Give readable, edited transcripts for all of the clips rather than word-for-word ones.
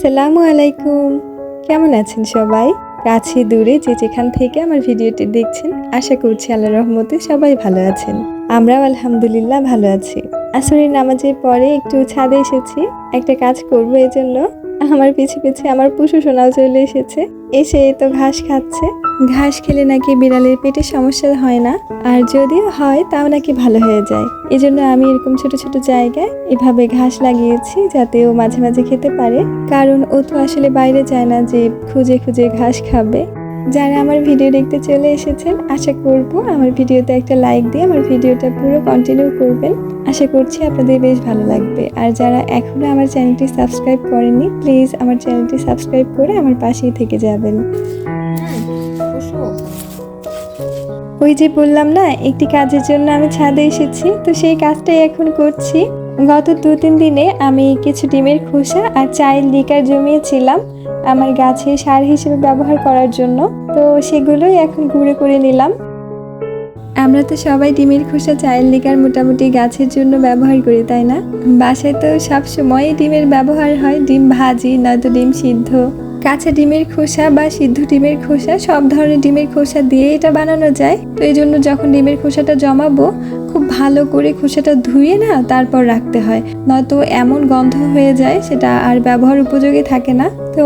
আসসালামু আলাইকুম। কেমন আছেন সবাই? কাছে দূরে যে যেখান থেকে আমার ভিডিওটি দেখছেন, আশা করছি আল্লাহর রহমতে সবাই ভালো আছেন। আমরাও আলহামদুলিল্লাহ ভালো আছি। আসরের নামাজের পরে একটু ছাদে এসেছি, একটা কাজ করব, এজন্য আমার পিছে পিছে আমার পুষু সোনাও চলে এসেছে। এসে তো ঘাস খাচ্ছে। ঘাস খেলে নাকি বিড়ালের পেটে সমস্যা হয় না, আর যদিও হয় তাও নাকি ভালো হয়ে যায়। এজন্য আমি এরকম ছোট ছোট জায়গায় এভাবে ঘাস লাগিয়েছি, যাতে ও মাঝে মাঝে খেতে পারে। কারণ ও তো আসলে বাইরে যায় না যে খুঁজে খুঁজে ঘাস খাবে। যারা আমার ভিডিও দেখতে চলে এসেছেন, আশা করব আমার ভিডিওতে একটা লাইক দিয়ে আমার ভিডিওটা পুরো কন্টিনিউ করবেন। আশা করছি আপনাদের বেশ ভালো লাগবে। আর যারা এখনো আমার চ্যানেলটি সাবস্ক্রাইব করেননি, প্লিজ আমার চ্যানেলটি সাবস্ক্রাইব করে আমার পাশেই থেকে যাবেন। ওই যে বললাম না, একটি কাজের জন্য আমি ছাদে এসেছি, তো সেই কাজটাই এখন করছি। গত 2-3 দিনে আমি কিছু ডিমের খোসা আর চায়ের লিকার জমিয়েছিলাম আমার গাছে সার হিসেবে ব্যবহার করার জন্য, তো সেগুলোই এখন গুঁড়ো করে নিলাম। আমরা তো সবাই ডিমের খোসা চায়ের লিকার মোটামুটি গাছের জন্য ব্যবহার করি, তাই না? বাসায় তো সবসময় ডিমের ব্যবহার হয়, ডিম ভাজি নয়তো ডিম সিদ্ধ। কাঁচা ডিমের খোসা বা সিদ্ধ ডিমের খোসা, সব ধরনের ডিমের খোসা দিয়ে এটা বানানো যায়। তো এই জন্য যখন ডিমের খোসাটা জমাবো, খুব ভালো করে খোসাটা ধুয়ে না তারপর রাখতে হয়, নয়তো এমন গন্ধ হয়ে যায় সেটা আর ব্যবহার উপযোগী থাকে না। তো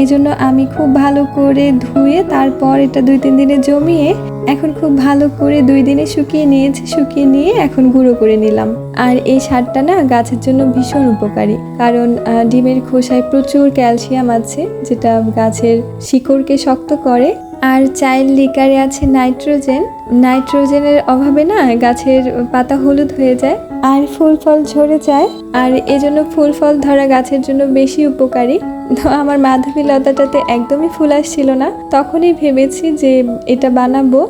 এই জন্য আমি খুব ভালো করে ধুয়ে তারপর এটা 2-3 দিনে জমিয়ে এখন খুব ভালো করে 2 দিনে শুকিয়ে নিয়েছি। শুকিয়ে নিয়ে এখন গুঁড়ো করে নিলাম। আর এই সারটা না গাছের জন্য ভীষণ উপকারী, কারণ ডিমের খোসায় প্রচুর ক্যালসিয়াম আছে, যেটা গাছের শিকড়কে শক্ত করে। আর চায়ের লিকারে আছে নাইট্রোজেন। নাইট্রোজেনের অভাবে না গাছের পাতা হলুদ হয়ে যায় আর ফুল ফল ঝরে যায়, আর এজন্য ফুল ফল ধরা গাছের জন্য বেশি উপকারী। তো আমার মাধবী লতাটাতে একদমই ফুল আসছিল না, তখনই ভেবেছি যে এটা বানাবো।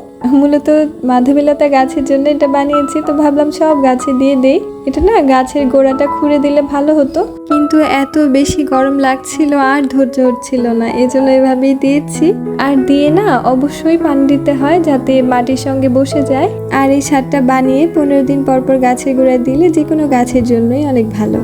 মূলত মাধবীলতা গাছের জন্য এটা বানিয়েছি, তো ভাবলাম সব গাছে দিয়ে দেই। এটা না গাছের গোড়াটা খুঁড়ে দিলে ভালো হতো, কিন্তু এত বেশি গরম লাগছিল আর ধৈর্য হচ্ছিল না, এজন্য এভাবেই দিয়েছি। আর দিয়ে না অবশ্যই পানি দিতে হয় যাতে মাটির সঙ্গে বসে যায়। আর এই সারটা বানিয়ে 15 দিন পর পর গাছের গোড়ায় দিলে যে কোনো গাছের জন্যই অনেক ভালো।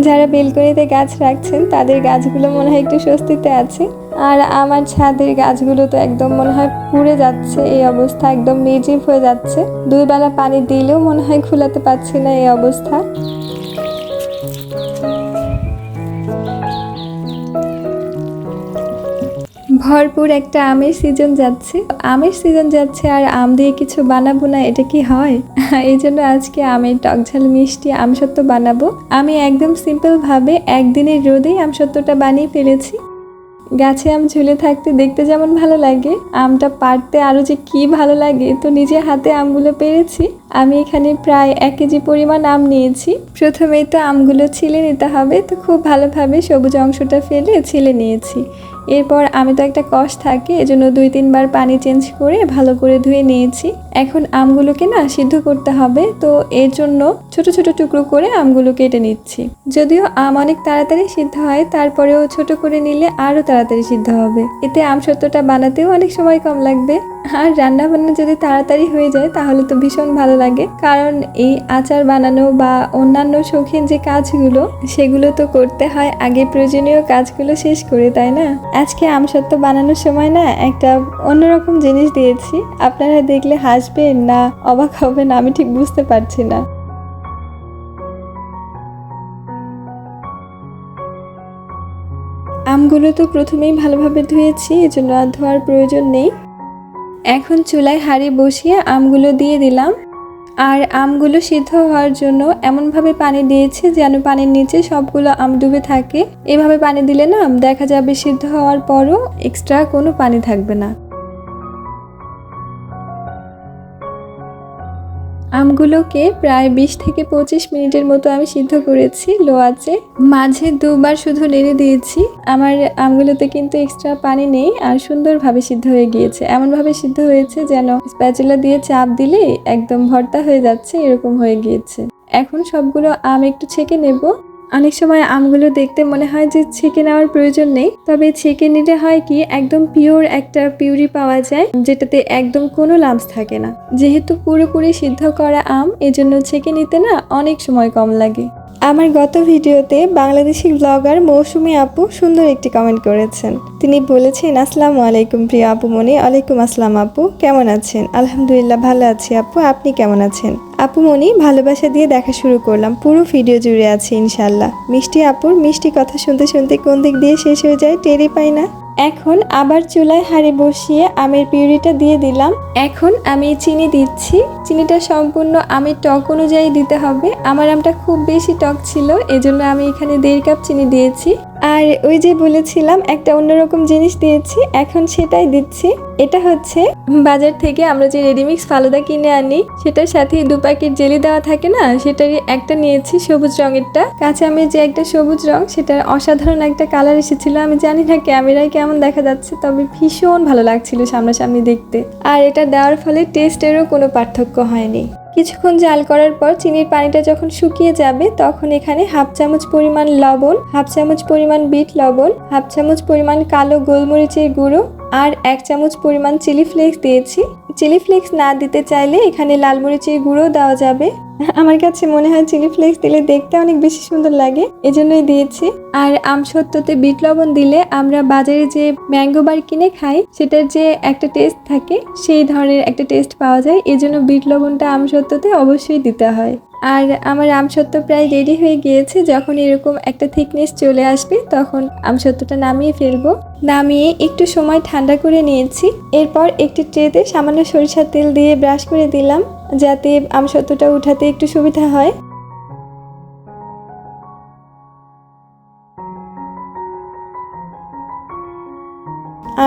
যারা বেলকনিতে গাছ রাখছেন তাদের গাছগুলো মনে হয় একটু স্বস্তিতে আছে, আর আমার ছাদের গাছগুলো তো একদম মনে হয় পুড়ে যাচ্ছে। এই অবস্থা, একদম নির্জীব হয়ে যাচ্ছে। 2 বেলা পানি দিলেও মনে হয় খোলাতে পারছি না, এই অবস্থা। ভরপুর একটা আমের সিজন যাচ্ছে আর আম দিয়ে কিছু বানাবো না, এটা কি হয়? এই জন্য আজকে আমের টকঝাল মিষ্টি আমসত্ত্ব বানাবো। আমি একদম সিম্পল ভাবে একদিনের রোদেই আমসত্ত্বটা বানিয়ে ফেলেছি। গাছে আম ঝুলে থাকতে দেখতে যেমন ভালো লাগে, আমটা পাড়তে আরো যে কি ভালো লাগে। তো নিজে হাতে আমগুলো পেরেছি। আমি এখানে প্রায় 1 কেজি পরিমাণ আম নিয়েছি। প্রথমেই তো আমগুলো ছিলে নিতে হবে, তো খুব ভালোভাবে সবুজ অংশটা ফেলে ছিলে নিয়েছি। এরপর আমি তো একটা কষ থাকে, এজন্য 2-3 বার পানি চেঞ্জ করে ভালো করে ধুয়ে নিয়েছি। এখন আমগুলোকে না সিদ্ধ করতে হবে, তো এর জন্য ছোট ছোট টুকরো করে আমগুলো কেটে নিচ্ছি। যদিও আম অনেক তাড়াতাড়ি সিদ্ধ হয়, তারপরেও ছোট করে নিলে আরো তাড়াতাড়ি সিদ্ধ হবে। এতে আমসত্ত্বটা বানাতেও অনেক সময় কম লাগবে। আর রান্না বান্না যদি তাড়াতাড়ি হয়ে যায় তাহলে তো ভীষণ ভালো লাগে, কারণ এই আচার বানানো বা অন্যান্য শৌখিন যে কাজগুলো, সেগুলো তো করতে হয় আগে প্রয়োজনীয় কাজগুলো শেষ করে, তাই না? আজকে আমসত্ত্ব বানানোর সময় না একটা অন্যরকম জিনিস দিয়েছি। আপনারা দেখলে হাসবেন না অবাক হবেন, আমি ঠিক বুঝতে পারছি না। আমগুলো তো প্রথমেই ভালোভাবে ধুয়েছি, এজন্য আর ধোয়ার প্রয়োজন নেই। এখন চুলায় হাঁড়ি বসিয়ে আমগুলো দিয়ে দিলাম। আর আমগুলো সিদ্ধ হওয়ার জন্য এমনভাবে পানি দিয়েছি যেন পানির নিচে সবগুলো আম ডুবে থাকে। এভাবে পানি দিলে না দেখা যাবে সিদ্ধ হওয়ার পরও এক্সট্রা কোনো পানি থাকবে না। আমগুলোকে প্রায় 20 থেকে 25 মিনিটের মতো আমি সিদ্ধ করেছি লো আঁচে। মাঝে 2 বার শুধু নেড়ে দিয়েছি। আমার আমগুলোতে কিন্তু এক্সট্রা পানি নেই আর সুন্দরভাবে সিদ্ধ হয়ে গিয়েছে। এমনভাবে সিদ্ধ হয়েছে যেন স্প্যাচুলা দিয়ে চাপ দিলে একদম ভর্তা হয়ে যাচ্ছে, এরকম হয়ে গিয়েছে। এখন সবগুলো আম একটু ছেঁকে নেব। অনেক সময় আমগুলো দেখতে মনে হয় যে ছেঁকে নেওয়ার প্রয়োজন নেই, তবে ছেঁকে নিতে হয় কি একদম পিওর একটা পিউরি পাওয়া যায় যেটাতে একদম কোনো লাম্পস থাকে না। যেহেতু পুরোপুরি সিদ্ধ করা আম, এজন্য ছেঁকে নিতে না অনেক সময় কম লাগে। আমার গত ভিডিওতে বাংলাদেশি ব্লগার মৌসুমী আপু সুন্দর একটি কমেন্ট করেছেন। তিনি বলেছেন, আসসালামু আলাইকুম প্রিয় আপু মনি। ওয়ালাইকুম আসসালাম আপু, কেমন আছেন? আলহামদুলিল্লাহ ভালো আছি আপু, আপনি কেমন আছেন? আপু মনি, ভালোবাসা দিয়ে দেখা শুরু করলাম, পুরো ভিডিও জুড়ে আছে ইনশাল্লাহ। মিষ্টি আপুর মিষ্টি কথা শুনতে শুনতে কোন দিক দিয়ে শেষ হয়ে যায় টেরই পাই না। এখন আবার চুলায় হাঁড়ি বসিয়ে আমের পিউরিটা দিয়ে দিলাম। এখন আমি চিনি দিচ্ছি। চিনিটা সম্পূর্ণ আমের টক অনুযায়ী দিতে হবে। আমার আমটা খুব বেশি টক ছিল, এজন্য আমি এখানে 1.5 কাপ চিনি দিয়েছি। আর ওই যে বলেছিলাম একটা অন্যরকম জিনিস দিয়েছি, এখন সেটাই দিচ্ছি। এটা হচ্ছে বাজার থেকে আমরা যে রেডিমিক্স ফালুদা কিনে আনি, সেটার সাথে 2 প্যাকেট জেলি দেওয়া থাকে না, সেটারই একটা নিয়েছি, সবুজ রঙেরটা। কাঁচা আমের যে একটা সবুজ রং, সেটার অসাধারণ একটা কালার এসেছিল। আমি জানি না ক্যামেরায় কেমন দেখা যাচ্ছে, তবে ভীষণ ভালো লাগছিল সামনাসামনি দেখতে। আর এটা দেওয়ার ফলে টেস্টেরও কোনো পার্থক্য হয়নি। কিছুক্ষণ জাল করার পর চিনির পানিটা যখন শুকিয়ে যাবে, তখন এখানে 1/2 চামচ পরিমাণ লবণ, 1/2 চামচ পরিমাণ বিট লবণ, 1/2 চামচ পরিমাণ কালো গোলমরিচের গুঁড়ো আর 1 চামচ পরিমাণ চিলি ফ্লেক্স দিয়েছি। চিলি ফ্লেক্স না দিতে চাইলে এখানে লাল মরিচের গুঁড়ো দেওয়া যাবে। আমার কাছে মনে হয় চিলি ফ্লেক্স দিলে দেখতে অনেক বেশি সুন্দর লাগে, এজন্যই দিয়েছি। আর আমসত্ত্বতে বিট লবণ দিলে আমরা বাজারে যে ম্যাঙ্গো বার কিনে খাই, সেটার যে একটা টেস্ট থাকে, সেই ধরনের একটা টেস্ট পাওয়া যায়। এজন্য বিট লবণটা আমসত্ত্বতে অবশ্যই দিতে হয়। আর আমার আমসত্ত্ব প্রায় রেডি হয়ে গিয়েছে। যখন এরকম একটা থিকনেস চলে আসবে, তখন আমসত্ত্বটা নামিয়ে ফেলবো। নামিয়ে একটু সময় ঠান্ডা করে নিয়েছি। এরপর একটি ট্রেতে সামান্য সরিষার তেল দিয়ে ব্রাশ করে দিলাম, যাতে আমসত্ত্বটা উঠাতে একটু সুবিধা হয়।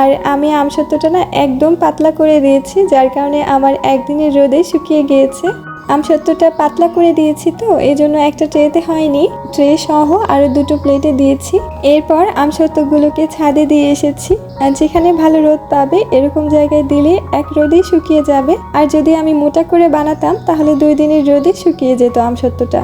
আর আমি আমসত্ত্বটা না একদম পাতলা করে দিয়েছি, যার কারণে আমার একদিনের রোদে শুকিয়ে গিয়েছে। আমসত্ত্বটা পাতলা করে দিয়েছি তো এজন্য একটা ট্রেতে হয়নি, ট্রে সহ আরও 2টো প্লেটে দিয়েছি। এরপর আমসত্ত্বগুলোকে ছাদে দিয়ে এসেছি। আর যেখানে ভালো রোদ পাবে এরকম জায়গায় দিলে এক রোদেই শুকিয়ে যাবে। আর যদি আমি মোটা করে বানাতাম তাহলে 2 দিনের রোদে শুকিয়ে যেত আমসত্ত্বটা।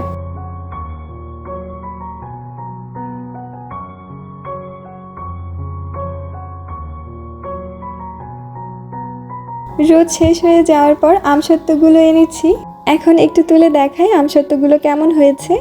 রোদ শেষ হয়ে যাওয়ার পর আমসত্ত্বগুলো এনেছি। এখন একটু তুলে দেখাই আমসত্ত্বগুলো কেমন হয়েছে।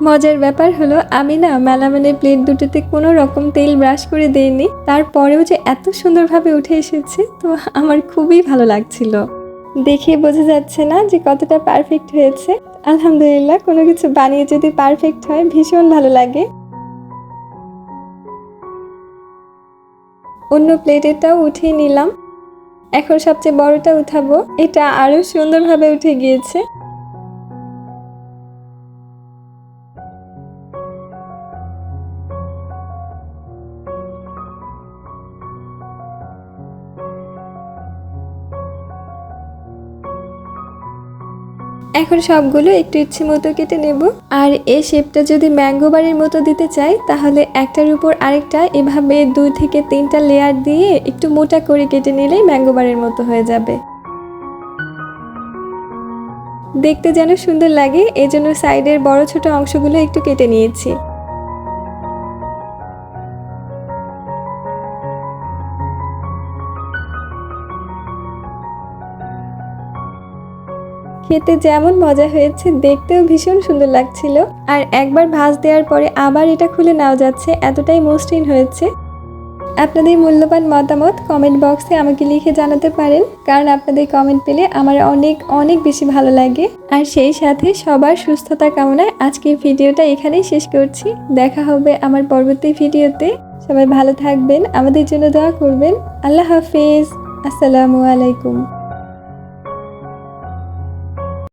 মজার ব্যাপার হলো, আমি না মেলামানের প্লেট দুটোতে কোনো রকম তেল ব্রাশ করে দেইনি, তারপরেও যে এত সুন্দরভাবে উঠে এসেছে, তো আমার খুবই ভালো লাগছিল। দেখে বোঝা যাচ্ছে না যে কতটা পারফেক্ট হয়েছে। আলহামদুলিল্লাহ, কোনো কিছু বানিয়ে যদি পারফেক্ট হয় ভীষণ ভালো লাগে। অন্য প্লেটেটাও উঠিয়ে নিলাম। এখন সবচেয়ে বড়টা উঠাবো। এটা আরো সুন্দরভাবে উঠে গিয়েছে। এখন সবগুলো একটু ইচ্ছে মতো কেটে নেব। আর এই শেপটা যদি ম্যাঙ্গো বারের মতো দিতে চাই, তাহলে একটার উপর আরেকটা এভাবে 2 থেকে 3টা লেয়ার দিয়ে একটু মোটা করে কেটে নিলেই ম্যাঙ্গো বারের মতো হয়ে যাবে। দেখতে যেন সুন্দর লাগে, এজন্য সাইডের বড় ছোট অংশগুলো একটু কেটে নিয়েছি। খেতে যেমন মজা হয়েছে, দেখতেও ভীষণ সুন্দর লাগছিল। আর একবার ভাঁজ দেওয়ার পরে আবার এটা খুলে নেওয়া যাচ্ছে, এতটাই মসৃণ হয়েছে। আপনাদের মূল্যবান মতামত কমেন্ট বক্সে আমাকে লিখে জানাতে পারেন, কারণ আপনাদের কমেন্ট পেলে আমার অনেক অনেক বেশি ভালো লাগে। আর সেই সাথে সবার সুস্থতা কামনায় আজকের ভিডিওটা এখানেই শেষ করছি। দেখা হবে আমার পরবর্তী ভিডিওতে। সবাই ভালো থাকবেন, আমাদের জন্য দোয়া করবেন। আল্লাহ হাফিজ, আসসালামু আলাইকুম।